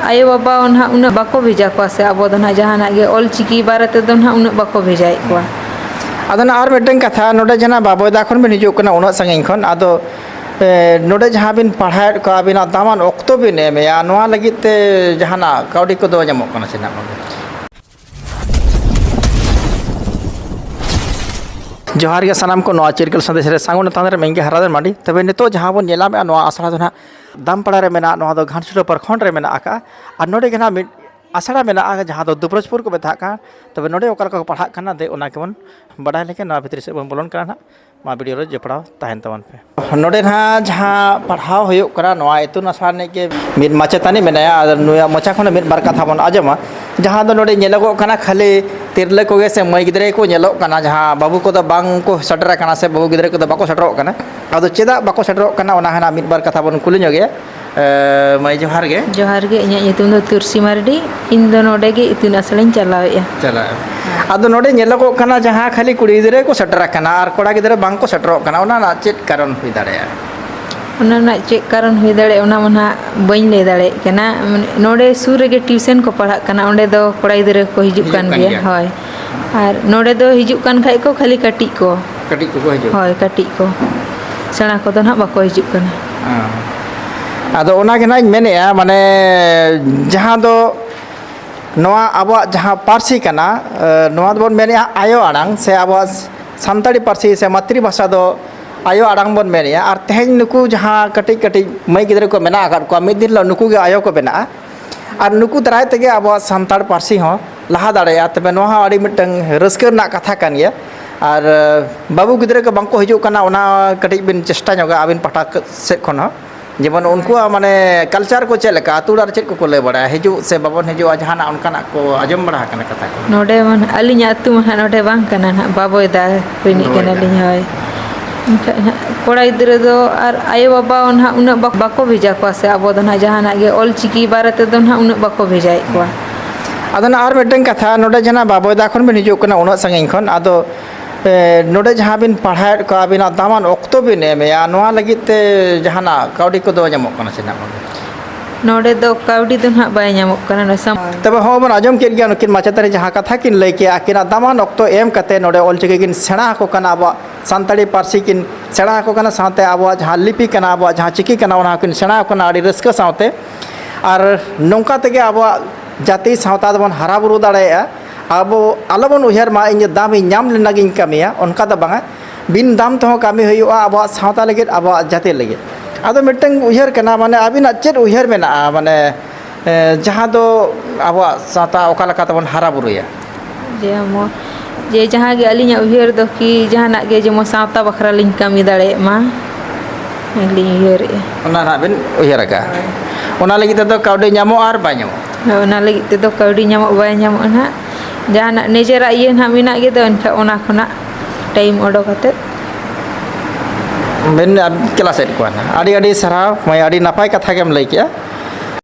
आयो बाबा ना उन्हें बाको भेजा को से अब ना जहाना गे ऑल चिकी बारे ते दो ना उन्हें बाको भेजाए को अदना आर मिटन कथा नोडे जना बाबोदा खन बिन हिजुक कना उना संगिन खन आदो नोडे जहां बिन पढ़ाए को अबिना दामान ऑक्तो बिन एमेया नोआ लगित ते जहाना काउडी को दो ᱧᱟᱢᱚᱜ ᱠᱟᱱᱟ ᱥᱮᱱᱟ जोहार के सानाम को नोआ चिरकल संदेश रे सांगुन तांदरे मेंगे हरादर मांडी तबे नितो जहां बन नेला में नोआ आसड़ा दना दामपड़ा रे मेना नोआ दो घाटसुरो परखंड रे मेना आका और नोडे गना आसड़ा मेना आका जहां दो दुबरजपुर को बेथा का तबे नोडे ओकर को पढ़ा कना दे ओना केवन बडाय लेके नोआ भितरी से बन बोलन कना मा वीडियो रे जपड़ाव ताहन तवन पे नोडे ना जहां पढ़ाव होयो करा नोआ इतुन आसड़ा ने के मिद माचेतानी मेनाया नोया मचा खन मिद बार कथा बन आजमा जहां दो नोडे नेलगो कना खाली तिरले को से मई गिदरे को नेलो कना जहां बाबू को दो बांग को सटरा कना से बाबू गिदरे को दो बाको सटरो कना आदो चेदा बाको सटरो कना ओना हना मिद बार कथा बन कुलिन जोगे मई जोहार गे इnya nyutum do तुरसी मारडी इन दो नोडे गे इतुन असलिन चलावे चला आदो नोडे नेलगो कना जहां खाली कुड़ी गिदरे को सटरा कना और कोड़ा गिदरे बांग को सटरो कना ओना ना चेत कारण हुई दाड़ेया ओना ना चेक कारण हुई दाड़े ओना मना बइन ले दाड़े कना नोडे सुर गे ट्यूशन को पढ़ा कना ओंडे दो कोड़ा गिदरे को हिजुक कान गया होय और नोडे दो हिजुक कान खाइ को खाली कटी को हिजुक होय कटी को सेना को दो ना बाको हिजुक काना आदो ओना के नाइ मेनेया माने जहां दो नोआ आबो जहां पारसी कना नोआ दो मेनेया आयो आड़ांग से आबो सानताड़ी पारसी से मातृभाषा दो आयो आड़ांग बन मेनेया और तेहेन नुकु जहां कटी कटी मई गिदरे को मेना आकाद को मिद दिन नुकु गे आयो को बेना और नुकु दराय तेगे आबो सानताड़ पारसी हो लहा दाड़ेया तबे नोहा आड़ी मिटंग रस्कर ना कथा कान गया और बाबू गिदरे को बांको हिजुक कना ओना कटी बिन चेष्टा ᱧᱚᱜᱟ आबिन पटा से खन जेमन उनको माने कल्चर को चेक लेका अतुड़ार चेक को ले बड़ा हिजु से बाबन हिजु जहाना उनकाना को आजम बड़ा कना कथा को नोडे मन अलिnya अतु मन नोडे बांग कना ना बाबोय दा पिनी कना लिñ होय कोड़ा इधर दो और आयो बाबा ओना उना बाको भेजा को से अब दना जहाना गे ऑल चिकी बारे ते दो ना उना बाको भेजाए को अदना आर मिटन कथा नोडे जना बाबोय दा खन बिन हिजु कना उना संगिन खन आदो नोडे जहां बिन पढ़ाए को अबिना दामान ऑक्तो बिन एमेया नोआ लगित ते जहाना काउडी को दो ᱧᱟᱢᱚᱜ ᱠᱟᱱᱟ ᱥᱮᱱᱟ नोडे दो काउडी दो ना बाय ᱧᱟᱢᱚᱜ ᱠᱟᱱᱟ ना सम तबे हो बन आजम केन गया नकिन माचेतारी जहां कथा किन लई के आकिना दामान ऑक्तो एम कते नोडे ऑल चिकी किन सेना को कना अब सानताड़ी पारसी किन सेना को कना साथे अब जहां लिपि कना अब जहां चिकी कना ओना किन सेना कना आड़ी रस्का साथे और नोंका तेगे अब जाति सावता दबन हरा बुरु दाड़ेया अब आलोबन उहर मा इन दाम नाम लेनागिन कमिया उनका द बांगा बिन दाम तो कमी हुआ अब सावता लगे अब जाति लगे आदो मिटंग उहर कना माने अबिना चेत उहर मेना माने जहां दो अब सावता ओका लका तबन हरा बुरुया जे जहां गे अलिnya उहर दो कि जहाना गे जेमो सावता बखरा लिñ कमी दाड़े मा लिñ उहर ओना ना बिन उहर का ओना लगी तो काउडी ᱧᱟᱢᱚᱜ आर बाय ᱧᱟᱢᱚᱜ ओना लगी तो काउडी ᱧᱟᱢᱚᱜ बाय ᱧᱟᱢᱚᱜ ना जहाना निजेरा ये ना मिना गे दो इनका ओना खना टाइम ओडो कते बेन क्लास एट को आडी आडी सराव मैं आडी नापाय कथा केम लई किया